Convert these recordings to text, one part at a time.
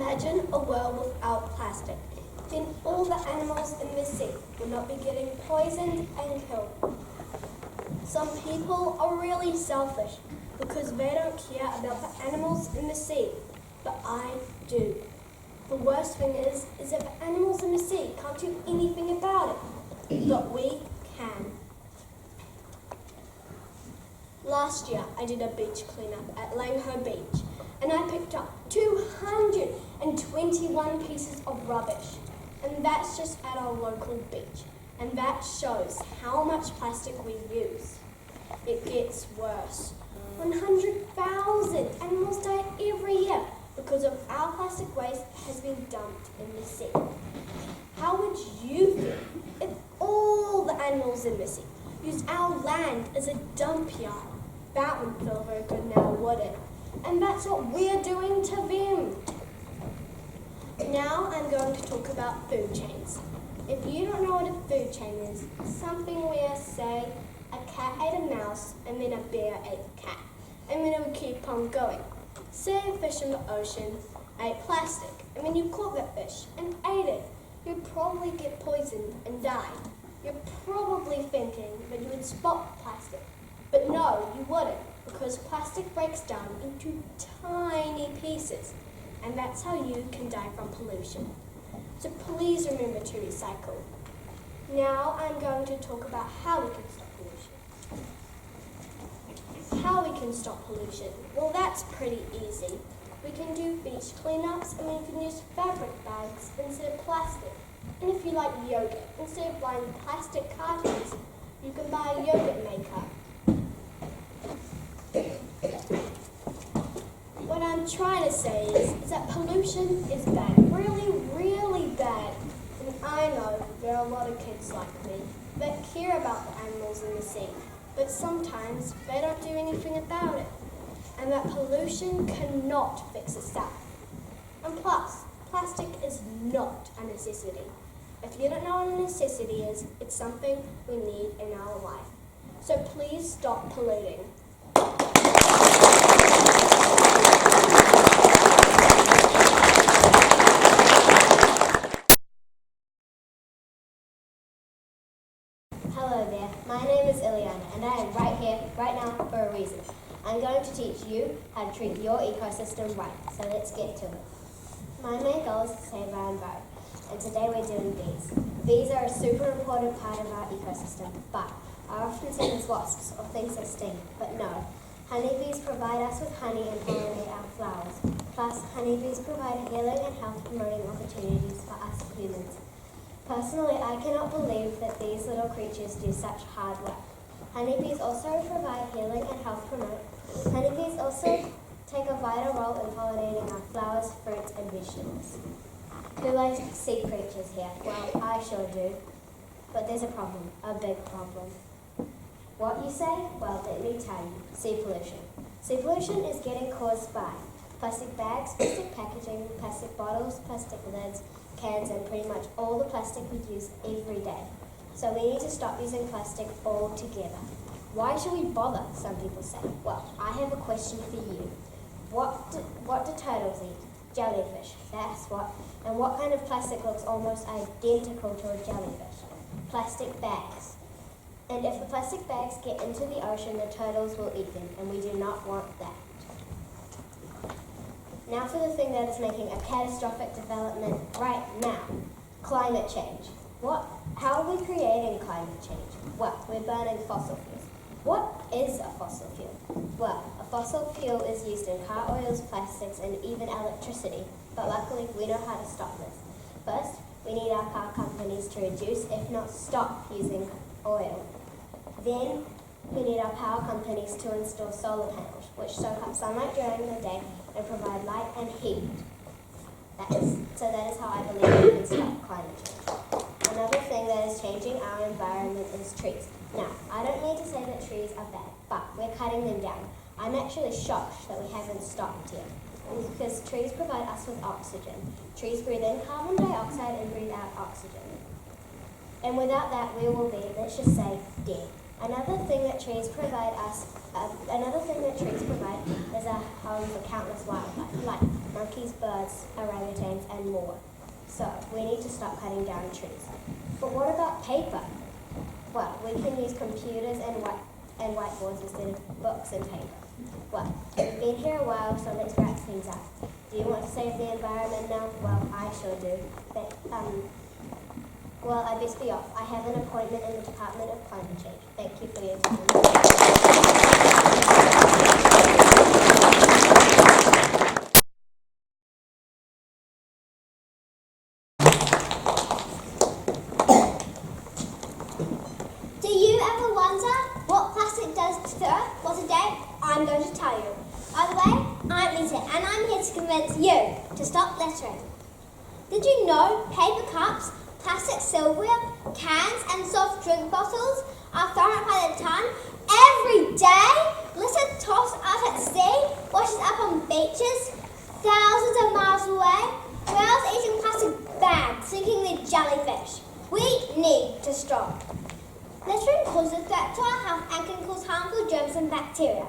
Imagine a world without plastic. Then all the animals in the sea would not be getting poisoned and killed. Some people are really selfish because they don't care about the animals in the sea, but I do. The worst thing is that the animals in the sea can't do anything about it, but we can. Last year I did a beach cleanup at Langho Beach and I picked up 221 pieces of rubbish, and that's just at our local beach, and that shows how much plastic we use. It gets worse. 100,000 animals die every year because of our plastic waste has been dumped in the sea. How would you feel if all the animals in the sea used our land as a dump yard? That wouldn't feel very good now, would it? And that's what we're doing to them. Now I'm going to talk about food chains. If you don't know what a food chain is, it's something where, say, a cat ate a mouse and then a bear ate a cat, and then it would keep on going. Say a fish in the ocean ate plastic, and then you caught that fish and ate it. You'd probably get poisoned and die. You're probably thinking that you would spot plastic, but no, you wouldn't, because plastic breaks down into tiny pieces, and that's how you can die from pollution. So please remember to recycle. Now I'm going to talk about how we can stop pollution. How we can stop pollution? Well, that's pretty easy. We can do beach cleanups, and we can use fabric bags instead of plastic. And if you like yogurt, instead of buying plastic cartons, you can buy a yogurt maker. What I'm trying to say is that pollution is bad, really, really bad. And I know there are a lot of kids like me that care about the animals in the sea, but sometimes they don't do anything about it. And that pollution cannot fix itself. And plus, plastic is not a necessity. If you don't know what a necessity is, it's something we need in our life. So please stop polluting. Hello there, my name is Ileana and I am right here, right now, for a reason. I'm going to teach you how to treat your ecosystem right, so let's get to it. My main goal is to save our environment, and today we're doing bees. Bees are a super important part of our ecosystem, but are often seen as wasps or things that sting, but no. Honeybees provide us with honey and pollinate our flowers. Plus, honeybees provide healing and health promoting opportunities for us humans. Personally, I cannot believe that these little creatures do such hard work. Honeybees also provide healing and health promote. Honeybees also take a vital role in pollinating our flowers, fruits, and vegetables. Who likes sea creatures here? Well, I sure do. But there's a problem, a big problem. What you say? Well, let me tell you. Sea pollution. Sea pollution is getting caused by plastic bags, plastic packaging, plastic bottles, plastic lids, cans, and pretty much all the plastic we use every day. So we need to stop using plastic altogether. Why should we bother, some people say? Well, I have a question for you. What do turtles eat? Jellyfish, that's what. And what kind of plastic looks almost identical to a jellyfish? Plastic bags. And if the plastic bags get into the ocean, the turtles will eat them, and we do not want that. Now for the thing that is making a catastrophic development right now, climate change. How are we creating climate change? Well, we're burning fossil fuels. What is a fossil fuel? Well, a fossil fuel is used in car oils, plastics, and even electricity, but luckily we know how to stop this. First, we need our car companies to reduce, if not stop, using oil. Then, we need our power companies to install solar panels, which soak up sunlight during the day and provide light and heat. That is how I believe we can stop climate change. Another thing that is changing our environment is trees. Now, I don't mean to say that trees are bad, but we're cutting them down. I'm actually shocked that we haven't stopped yet, because trees provide us with oxygen. Trees breathe in carbon dioxide and breathe out oxygen. And without that, we will be, let's just say, dead. Another thing that trees provide is a home for countless wildlife, like monkeys, birds, orangutans, and more. So we need to stop cutting down trees. But what about paper? Well, we can use computers and whiteboards instead of books and paper. Well, we've been here a while, so let's wrap things up. Do you want to save the environment now? Well, I sure do. But, well, I best be off. I have an appointment in the Department of Climate Change. Thank you for your time. Do you ever wonder what plastic does to the earth? Well, today I'm going to tell you. By the way, I'm Lisa, and I'm here to convince you to stop littering. Did you know paper cups, plastic silverware, cans, and soft drink bottles are thrown out by the ton every day? Litter tossed out at sea, washes up on beaches, thousands of miles away. Whales eating plastic bags, sinking their jellyfish. We need to stop. Littering causes a threat to our health and can cause harmful germs and bacteria.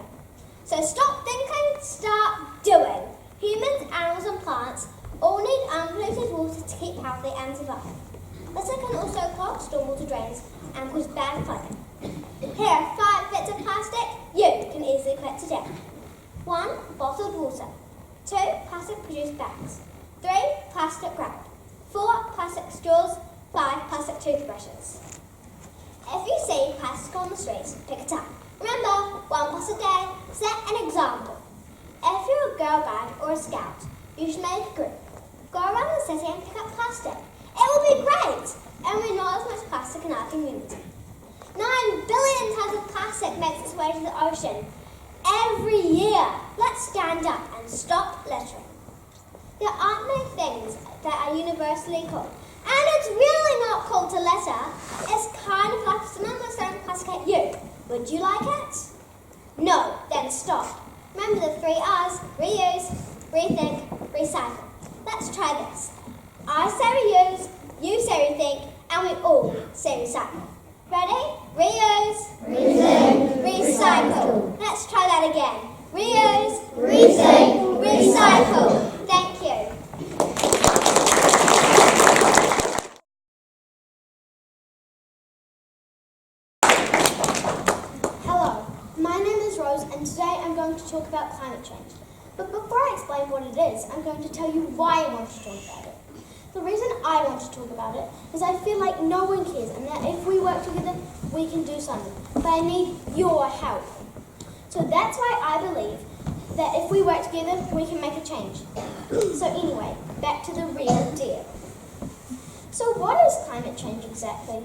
So stop thinking, start doing. Humans, animals and plants all need unpolluted water to keep healthy and survive. Litter can also clog stormwater drains and cause bad flooding. Here are 5 bits of plastic you can easily collect today. 1. Bottled water. 2. Plastic produced bags. 3. Plastic wrap. 4. Plastic straws. 5. Plastic toothbrushes. If you see plastic on the streets, pick it up. Remember, 1 plus a day. Set an example. If you're a Girl Guide or a Scout, you should make a group. Go around the city and pick up plastic. It will be great! And we know there's much plastic in our community. 9 billion tons of plastic makes its way to the ocean every year. Let's stand up and stop littering. There aren't many things that are universally cool. And it's really not cool to litter. It's kind of like if someone was throwing plastic at you. Would you like it? No, then stop. Remember the 3 R's: reuse, rethink, recycle. Let's try this. I say reuse, you say rethink, and we all say recycle. Ready? Reuse, rethink, recycle. Let's try that again. Reuse, rethink, recycle. Thank you. Hello, my name is Rose, and today I'm going to talk about climate change. But before I explain what it is, I'm going to tell you why I want to talk about it. The reason I want to talk about it is I feel like no one cares, and that if we work together, we can do something. But I need your help. So that's why I believe that if we work together, we can make a change. So anyway, back to the real deal. So what is climate change exactly?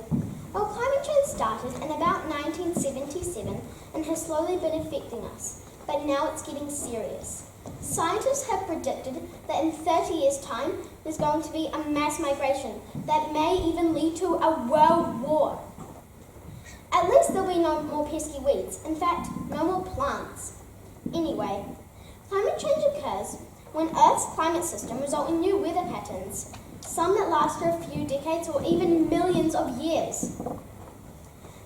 Well, climate change started in about 1977 and has slowly been affecting us, but now it's getting serious. Scientists have predicted that in 30 years' time, there's going to be a mass migration that may even lead to a world war. At least there'll be no more pesky weeds. In fact, no more plants. Anyway, climate change occurs when Earth's climate system results in new weather patterns, some that last for a few decades or even millions of years.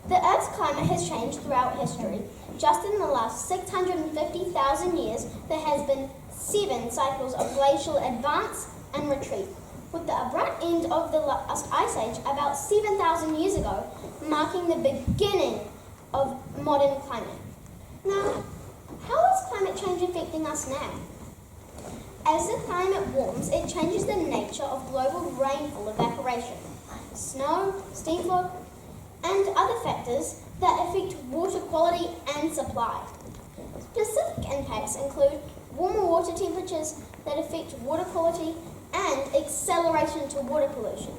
The Earth's climate has changed throughout history. Just in the last 650,000 years, there has been 7 cycles of glacial advance and retreat, with the abrupt end of the last ice age about 7,000 years ago, marking the beginning of modern climate. Now, how is climate change affecting us now? As the climate warms, it changes the nature of global rainfall evaporation, snow, steam flow, and other factors that affect water quality and supply. Specific impacts include warmer water temperatures that affect water quality and acceleration to water pollution.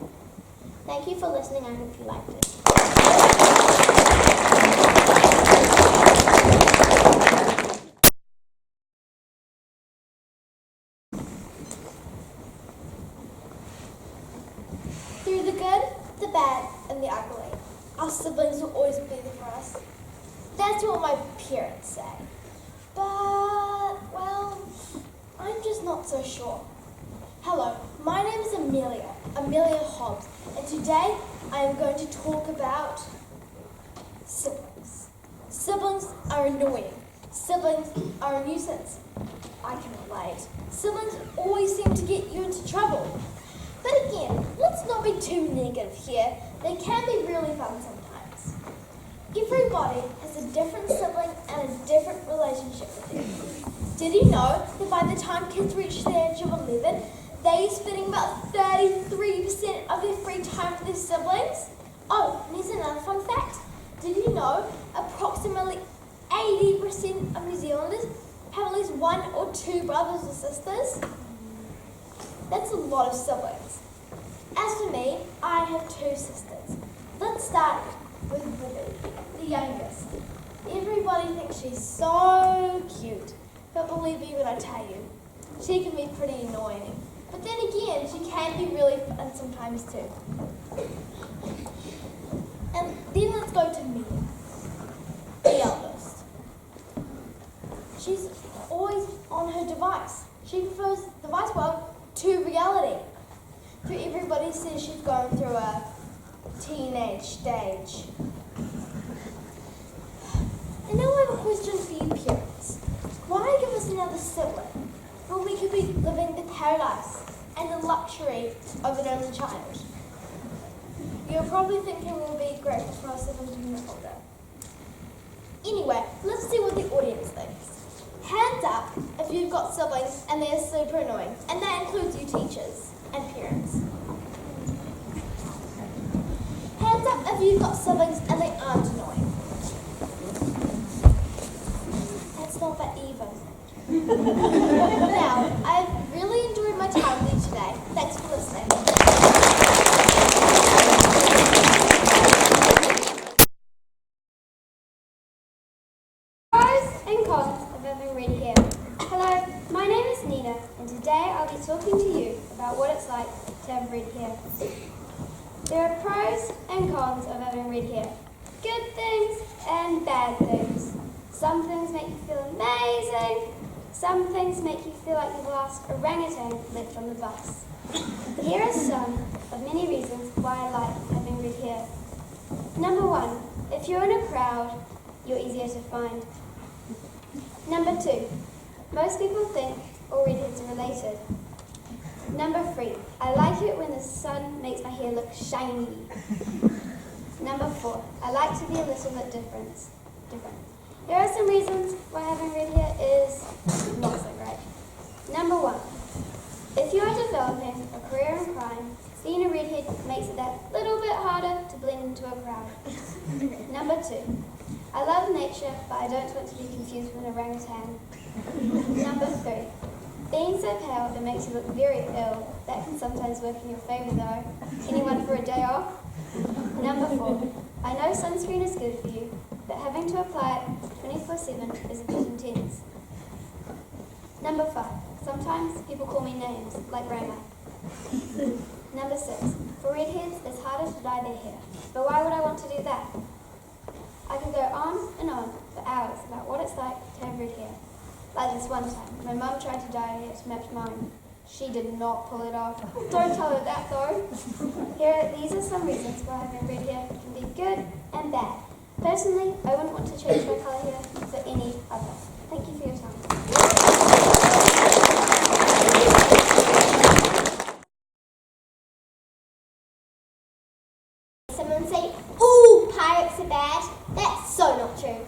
Thank you for listening. I hope you liked it. Through the good, the bad, and the ugly, our siblings will always be there for us. That's what my parents say. But, well, I'm just not so sure. Hello, my name is Amelia Hobbs, and today I am going to talk about siblings. Siblings are annoying. Siblings are a nuisance. I can relate. Siblings always seem to get you into trouble. But again, let's not be too negative here. They can be really fun sometimes. Everybody has a different sibling and a different relationship with them. Did you know that by the time kids reach the age of 11, they're spending about 33% of their free time with their siblings? Oh, and here's another fun fact. Did you know approximately 80% of New Zealanders have at least one or two brothers or sisters? That's a lot of siblings. As for me, I have two sisters. Let's start with Libby, the youngest. Everybody thinks she's so cute, but believe me when I tell you, she can be pretty annoying. But then again, she can be really fun sometimes too. And then let's go to Mia, the eldest. She's always on her device. She prefers the device world to reality. So everybody says she's going through a teenage stage. And now I have a question for you parents. Why give us another sibling when we could be living the paradise and the luxury of an only child? You're probably thinking we'll be grateful for our siblings when we're older. Anyway, let's see what the audience thinks. Hands up if you've got siblings and they're super annoying. And that includes you teachers and parents. Hands up if you've got siblings and they aren't annoying. That's not that even. Now, I've really enjoyed my time with you today. Thanks for listening. Pros and cons of having red hair. Hello, my name is Nina, and today I'll be talking to you about what it's like to have red hair. There are pros and cons of having red hair. Good things and bad things. Some things make you feel amazing. Some things make you feel like you're the last orangutan left on the bus. Here are some of many reasons why I like having red hair. Number 1, if you're in a crowd, you're easier to find. Number 2, most people think all redheads are related. Number 3, I like it when the sun makes my hair look shiny. Number 4, I like to be a little bit different. There are some reasons why having red hair is not so great. Number 1, if you are developing a career in crime, being a redhead makes it that little bit harder to blend into a crowd. Number 2, I love nature, but I don't want to be confused with an orangutan. Number 3, being so pale it makes you look very ill. That can sometimes work in your favour though. Anyone for a day off? Number 4, I know sunscreen is good for you, but having to apply it 24/7 is a bit intense. Number 5, sometimes people call me names, like Rayma. Number 6, for redheads it's harder to dye their hair, but why would I want to do that? I could go on and on for hours about what it's like to have red hair. Like this one time, my mum tried to dye her hair to match mine. She did not pull it off. Don't tell her that though. These are some reasons why having red hair can be good and bad. Personally, I wouldn't want to change my colour hair for any other. Thank you for your time. Someone say, "Ooh, pirates are bad." That's so not true.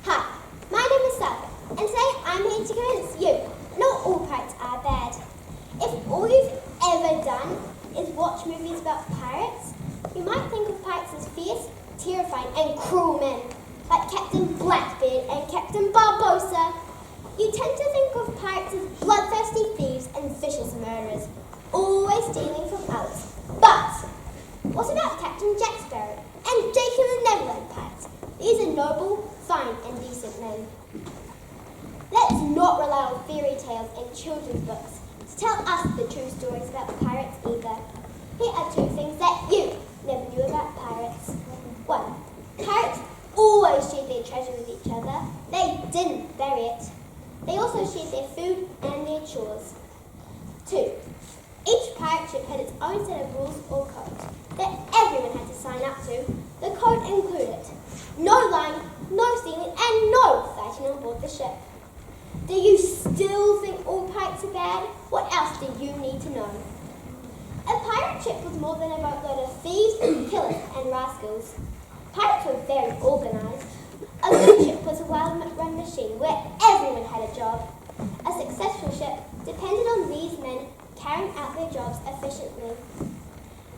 Hi, my name is Sally, and today I'm here to convince you not all pirates are bad. If all you've ever done is watch movies about pirates, you might think of pirates as fierce, terrifying, and cruel men, like Captain Blackbeard and Captain Barbossa. You tend to think of pirates as bloodthirsty thieves and vicious murderers, always stealing from others. But what about Captain Jack Sparrow and Jake and the Neverland pirates? These are noble, fine, and decent men. Let's not rely on fairy tales and children's books to tell us the true stories about pirates either. Here are 2 things that you never knew about pirates. 1, pirates always shared their treasure with each other. They didn't bury it. They also shared their food and their chores. 2, each pirate ship had its own set of rules or codes that everyone had to sign up to. The code included no lying, no stealing, and no fighting on board the ship. Do you still think all pirates are bad? What else do you need to know? A pirate ship was more than a boatload of thieves, killers, and rascals. Pirates were very organised. A good ship was a well-run machine where everyone had a job. A successful ship depended on these men carrying out their jobs efficiently.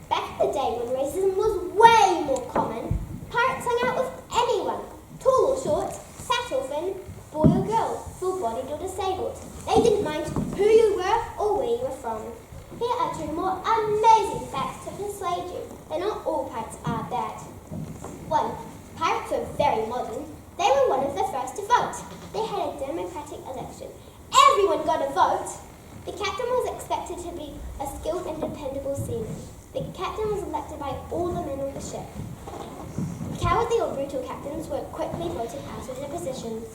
Back in the day when racism was way more common, pirates hung out with anyone, tall or short, fat or thin, boy or girl, full-bodied or disabled. They didn't mind who you were or where you were from. Here are two more amazing facts to persuade you that not all pirates are bad. 1. Pirates were very modern. They were one of the first to vote. They had a democratic election. Everyone got a vote. The captain was expected to be a skilled and dependable seaman. The captain was elected by all the men on the ship. Cowardly or brutal captains were quickly voted out of their positions.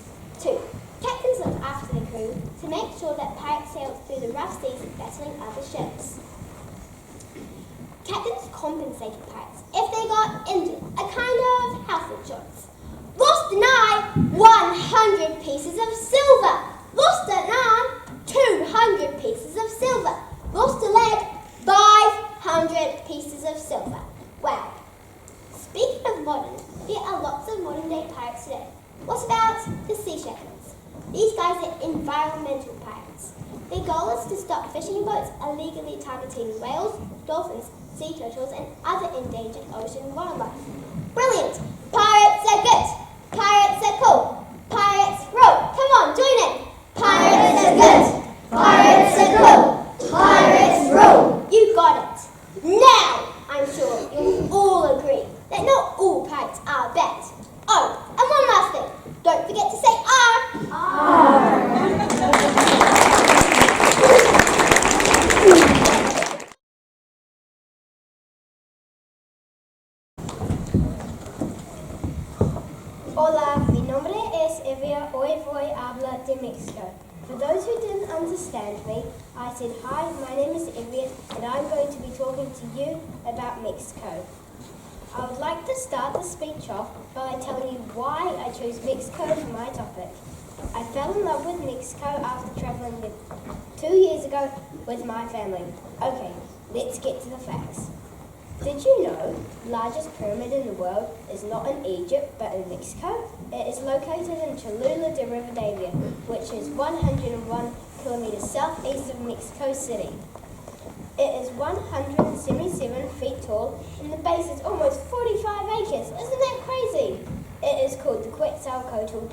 2. Captains looked after the crew to make sure that pirates sailed through the rough seas battling other ships. Captains compensated pirates if they got injured, a kind of health insurance. Lost an eye, 100 pieces of silver. Lost an arm, 200 pieces of silver. Lost a leg, 500 pieces of silver. Wow. Speaking of modern, there are lots of modern day pirates today. What about the Sea Shepherds? These guys are environmental pirates. Their goal is to stop fishing boats illegally targeting whales, dolphins, sea turtles, and other endangered ocean wildlife. Brilliant! Pirates are good! Pirates are cool! Pirates row! Come on, join in! Pirates are good! Pirates are cool! Pirates row! You got it! Now, I'm sure you'll all agree that not all pirates are bad. Oh, and one last thing. Don't forget to say R. Hola, mi nombre es Evia. Hoy voy a hablar de Mexico. For those who didn't understand me, I said, hi, my name is Evia, and I'm going to be talking to you about Mexico. I would like to start the speech off by telling you why I chose Mexico for my topic. I fell in love with Mexico after traveling 2 years ago with my family. Okay, let's get to the facts. Did you know the largest pyramid in the world is not in Egypt but in Mexico? It is located in Cholula de Rivadavia, which is 101 kilometers southeast of Mexico City. It is 177 feet tall and the base is almost 45 acres. Isn't that crazy? It is called the Quetzalcoatl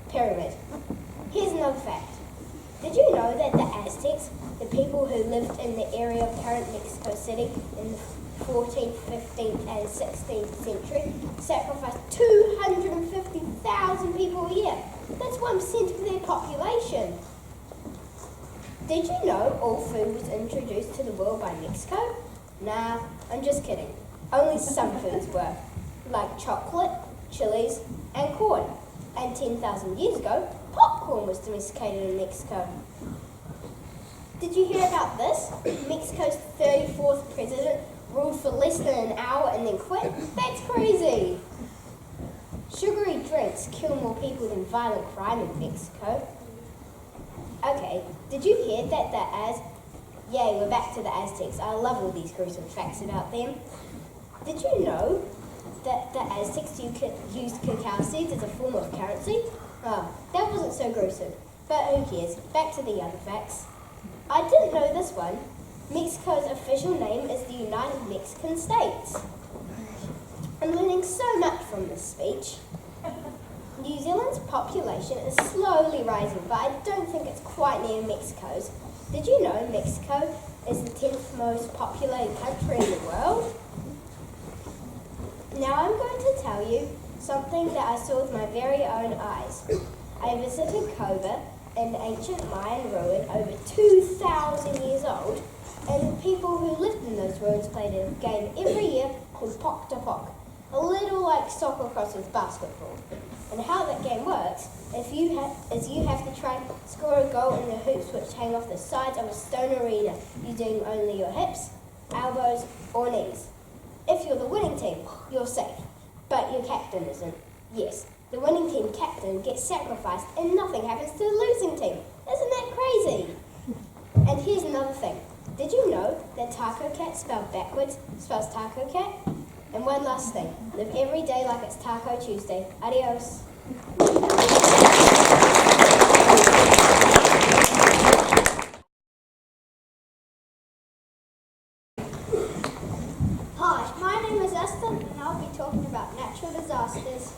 Pyramid. Here's another fact. Did you know that the Aztecs, the people who lived in the area of current Mexico City in the 14th, 15th and 16th century, sacrificed 250,000 people a year? That's 1% of their population. Did you know all food was introduced to the world by Mexico? Nah, I'm just kidding. Only some foods were, like chocolate, chilies, and corn. And 10,000 years ago, popcorn was domesticated in Mexico. Did you hear about this? Mexico's 34th president ruled for less than an hour and then quit? That's crazy! Sugary drinks kill more people than violent crime in Mexico. Okay, did you hear that Yay, we're back to the Aztecs. I love all these gruesome facts about them. Did you know that the Aztecs used cacao seeds as a form of currency? Oh, that wasn't so gruesome. But who cares? Back to the other facts. I didn't know this one. Mexico's official name is the United Mexican States. I'm learning so much from this speech. New Zealand's population is slowly rising, but I don't think it's quite near Mexico's. Did you know Mexico is the 10th most populated country in the world? Now I'm going to tell you something that I saw with my very own eyes. I visited Coba, an ancient Mayan ruin over 2,000 years old, and the people who lived in those ruins played a game every year called Poc to Poc, a little like soccer cross with basketball. And how that game works is you have to try and score a goal in the hoops which hang off the sides of a stone arena using only your hips, elbows or knees. If you're the winning team, you're safe, but your captain isn't. Yes, The winning team captain gets sacrificed and nothing happens to the losing team. Isn't that crazy? And here's another thing. Did you know that Taco Cat spelled backwards spells Taco Cat? And one last thing. Live every day like it's Taco Tuesday. Adios. Hi, my name is Esther and I'll be talking about natural disasters.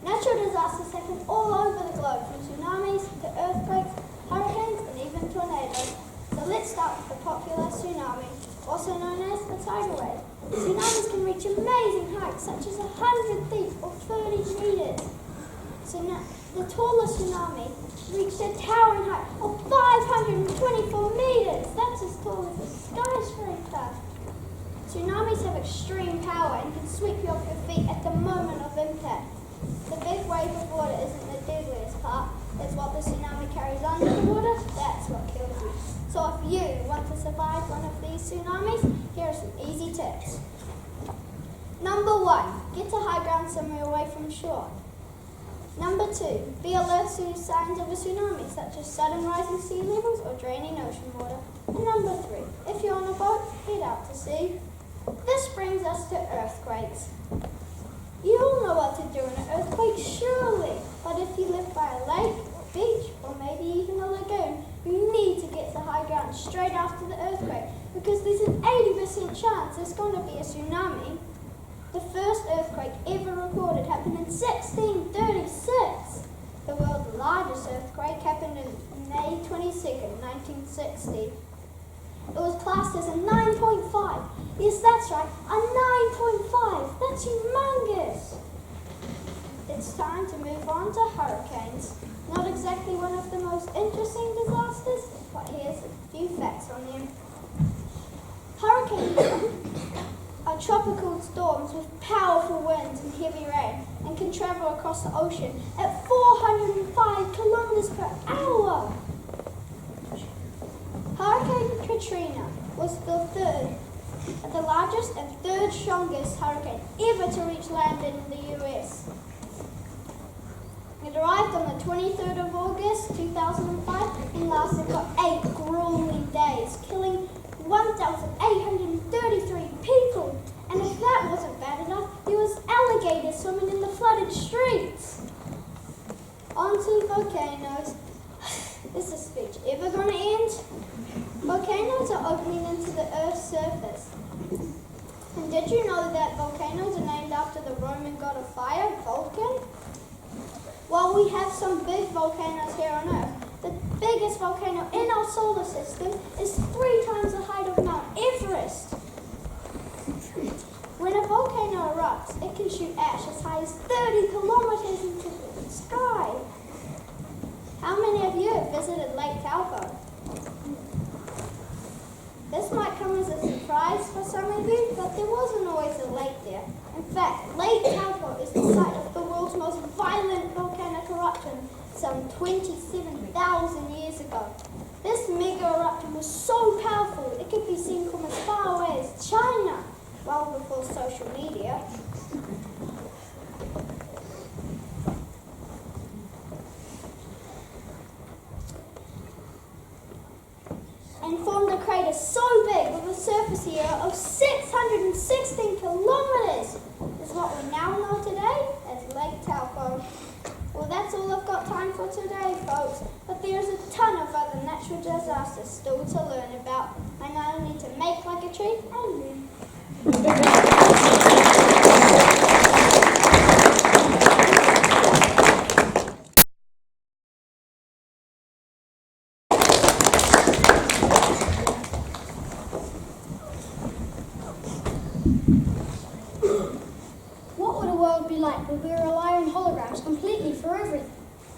Natural disasters happen all over the globe, from tsunamis to earthquakes, hurricanes and even tornadoes. So let's start with the popular tsunami, also known as a tidal wave. Tsunamis can reach amazing heights such as 100 feet or 30 meters. The tallest tsunami reached a towering height of 524 meters. That's as tall as a skyscraper. Tsunamis have extreme power and can sweep you off your feet at the moment of impact. The big wave of water isn't the deadliest part. It's what the tsunami carries under the water. That's what kills you. So if you want to survive one of these tsunamis, here are some easy tips. Number 1, get to high ground somewhere away from shore. Number 2, be alert to signs of a tsunami, such as sudden rising sea levels or draining ocean water. And number 3, if you're on a boat, head out to sea. This brings us to earthquakes. You all know what to do in an earthquake, surely. But if you live by a lake, or beach, or maybe even a lagoon, you need to get to high ground straight after the earthquake, because there's an 80% chance there's going to be a tsunami. The first earthquake ever recorded happened in 1636. The world's largest earthquake happened on May 22nd, 1960. It was classed as a 9.5. Yes, that's right, a 9.5. That's humongous. It's time to move on to hurricanes. Not exactly one of the most interesting disasters, but here's a few facts on them. Hurricanes are tropical storms with powerful winds and heavy rain and can travel across the ocean at 405 kilometers per hour. Hurricane Katrina was the largest and third strongest hurricane ever to reach land in the US. It arrived on the 23rd of August 2005 and lasted for 8 grueling days, killing 1,833 people. And if that wasn't bad enough, there was alligators swimming in the flooded streets. On to volcanoes. Is this speech ever going to end? Volcanoes are opening into the Earth's surface. And did you know that volcanoes are named after the Roman god of fire, Vulcan? While we have some big volcanoes here on Earth, the biggest volcano in our solar system is 3 times the height of Mount Everest. When a volcano erupts, it can shoot ash as high as 30 kilometers into the sky. How many of you have visited Lake Taupo? This might come as a surprise for some of you, but there wasn't always a lake there. In fact, Lake Taupo is the site of the world's most violent volcanic eruption some 27,000 years ago. This mega eruption was so powerful it could be seen from as far away as China, well before social media. And formed a crater so big with a surface area of 616 kilometers is what we now know today as Lake Taupo. Well, that's all I've got time for today, folks, but there's a ton of other natural disasters still to learn about. I now need to make like a tree and live. What would a world be like if we rely on holograms completely for everything?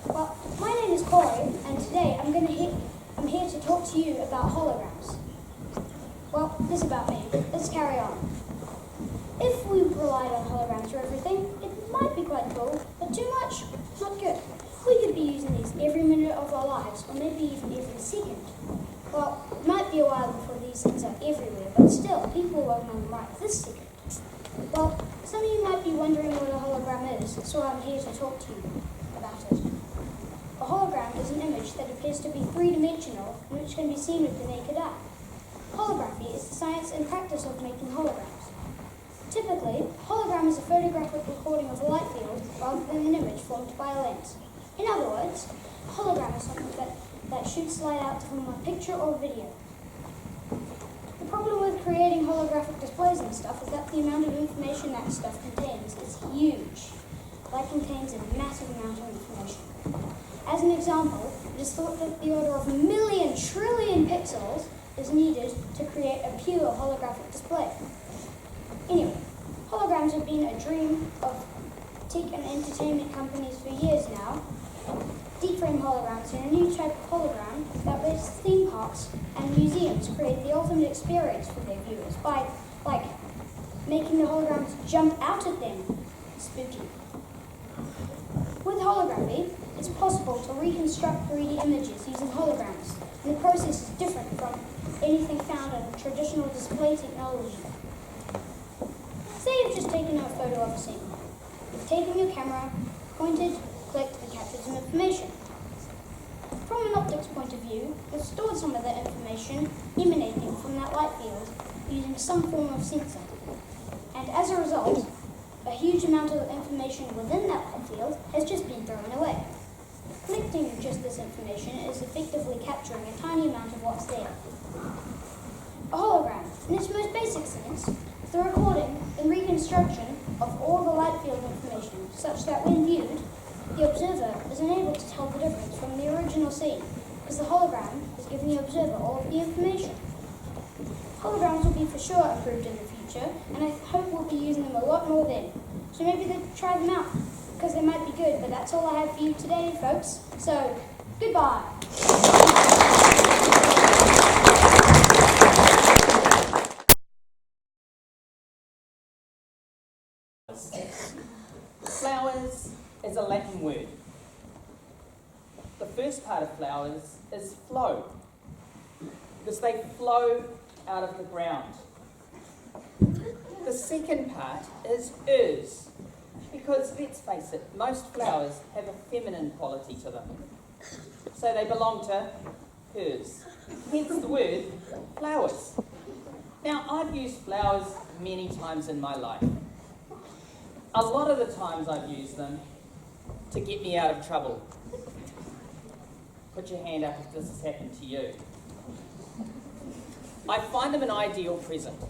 Well, my name is Corey, and today I'm here to talk to you about holograms. Well, this about me. Let's carry on. If we relied on holograms for everything, it might be quite cool, but too much, not good. We could be using these every minute of our lives, or maybe even every second. Well, it might be a while before these things are everywhere, but still, people won't know right this second. Well, Some of you might be wondering what a hologram is, so I'm here to talk to you about it. A hologram is an image that appears to be three-dimensional and which can be seen with the naked eye. Holography is the science and practice of making holograms. Typically, hologram is a photographic recording of a light field rather than an image formed by a lens. In other words, a hologram is something that shoots light out from a picture or video. The problem with creating holographic displays and stuff is that the amount of information that stuff contains is huge. Light contains a massive amount of information. As an example, it is thought that the order of a million trillion pixels is needed to create a pure holographic display. Anyway, holograms have been a dream of tech and entertainment companies for years now. Deep frame holograms are a new type of hologram that lets theme parks and museums create the ultimate experience for their viewers by, making the holograms jump out at them. Spooky. With holography, it's possible to reconstruct 3D images using holograms, and the process is different from anything found in traditional display technology. Say you've just taken a photo of a scene. You've taken your camera, pointed, clicked, and captured some information. From an optics point of view, you've stored some of that information emanating from that light field using some form of sensor. And as a result, a huge amount of information within that light field has just been thrown away. Collecting just this information is effectively capturing a tiny amount of what's there. A hologram, in its most basic sense, is the recording and reconstruction of all the light field information, such that when viewed, the observer is unable to tell the difference from the original scene, because the hologram is giving the observer all of the information. Holograms will be for sure improved in the future, and I hope we'll be using them a lot more then. So maybe try them out, because they might be good, but that's all I have for you today, folks. So, goodbye. Flowers is a Latin word. The first part of flowers is flow, because they flow out of the ground. The second part is ers, because let's face it, most flowers have a feminine quality to them. So they belong to hers, hence the word flowers. Now, I've used flowers many times in my life. A lot of the times I've used them to get me out of trouble. Put your hand up if this has happened to you. I find them an ideal present.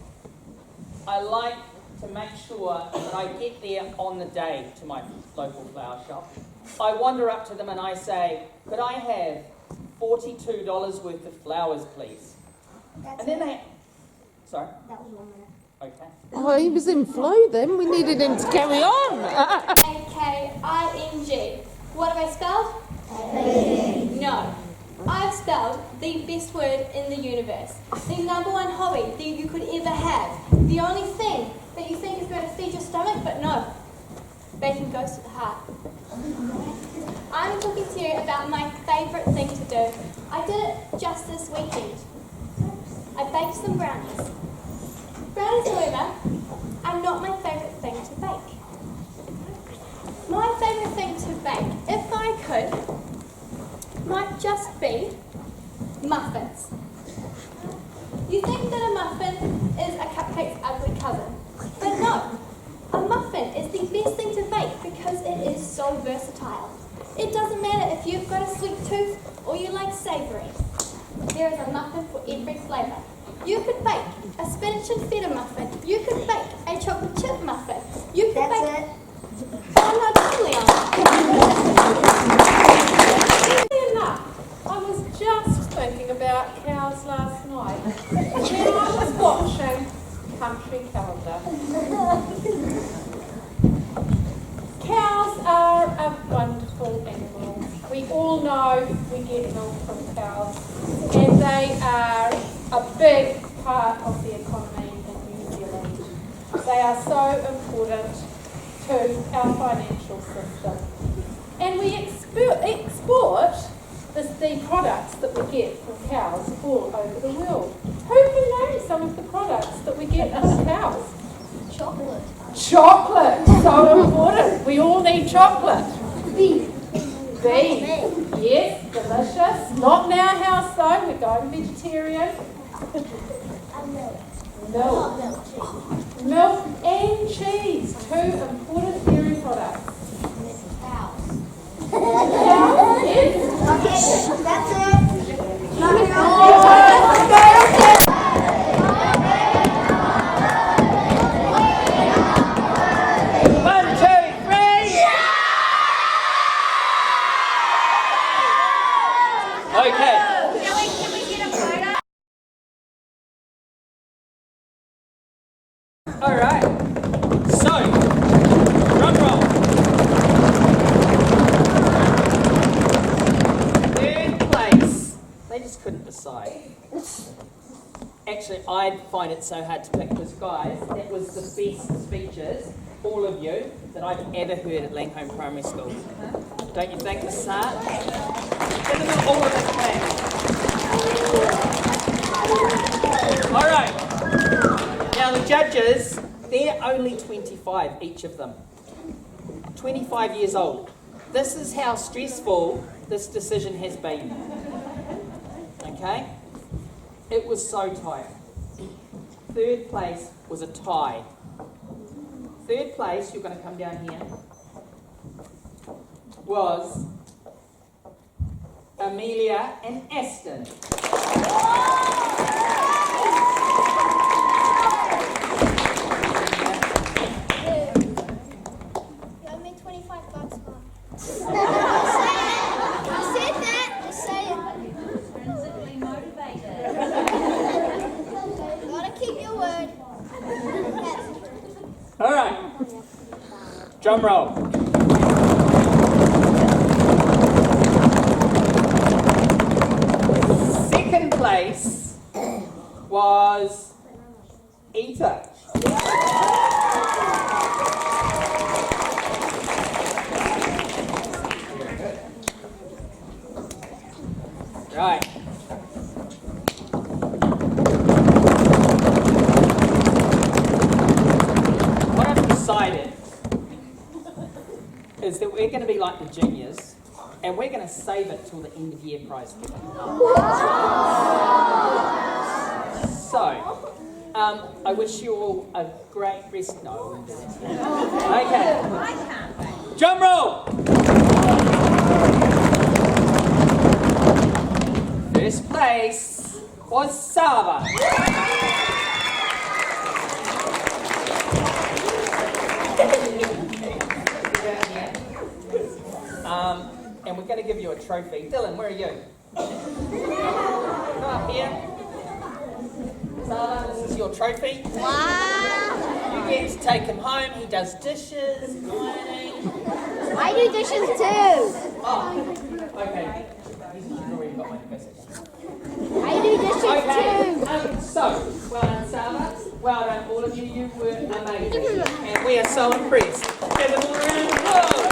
I like to make sure that I get there on the day to my local flower shop. I wander up to them and I say, could I have $42 worth of flowers, please? That's and then they... Sorry? That was 1 minute. Okay. Oh, he was in flow then. We needed him to carry on. A-K-I-N-G. What have I spelled? No. I've spelled the best word in the universe. The number one hobby that you could ever have. The only thing that you think is going to feed your stomach, but no. Baking goes to the heart. I'm talking to you about my favourite thing to do. I did it just this weekend. I baked some brownies. Brownies, however, are not my favourite thing to bake. My favourite thing to bake, if I could, might just be muffins. You think that a muffin is a cupcake's ugly cousin, but no. A muffin is the best thing to bake because it is so versatile. It doesn't matter if you've got a sweet tooth or you like savoury. There is a muffin for every flavour. You could bake a spinach and feta muffin. You could bake a chocolate chip muffin. You could bake... Oh no, totally enough, I was just thinking about cows last night when I was watching Country Calendar. Cows are a wonderful animal. We all know we get milk from cows, and they are a big part of the economy in New Zealand. They are so important to our financial system. And we export the products that we get from cows all over the world. Who can name some of the products that we get from cows? Chocolate. Chocolate, so important. We all need chocolate. B. B. Yes, delicious. Not in our house though, we're going vegetarian. Milk. Milk and cheese, two important dairy products. Yes. All right. So, drum roll. Third place. They just couldn't decide. Actually, I find it so hard to pick because, guys, that was the best speeches, all of you, that I've ever heard at Langholm Primary School. Don't you think, Miss Hart? Give them all of us clap. All right. Now the judges, they're only 25, each of them. 25 years old. This is how stressful this decision has been. Okay? It was so tight. Third place was a tie. Third place, you're going to come down here, was Amelia and Aston. All right. Drum roll. Second place was Eta. Right. What I've decided is that we're going to be like the juniors and we're going to save it till the end of year prize giving. So, I wish you all a great rest. No, I wouldn't do that. Okay. Drum roll! First place was Sava. And we're going to give you a trophy. Dylan, where are you? Come up here. Sava, this is your trophy. Wow. You get to take him home. He does dishes, ironing. I do dishes too. Oh, okay. He's already got my message. I do dishes Okay, so, well done, Sava. Well done, all of you. You were amazing. And we are so impressed. Give them a round of applause.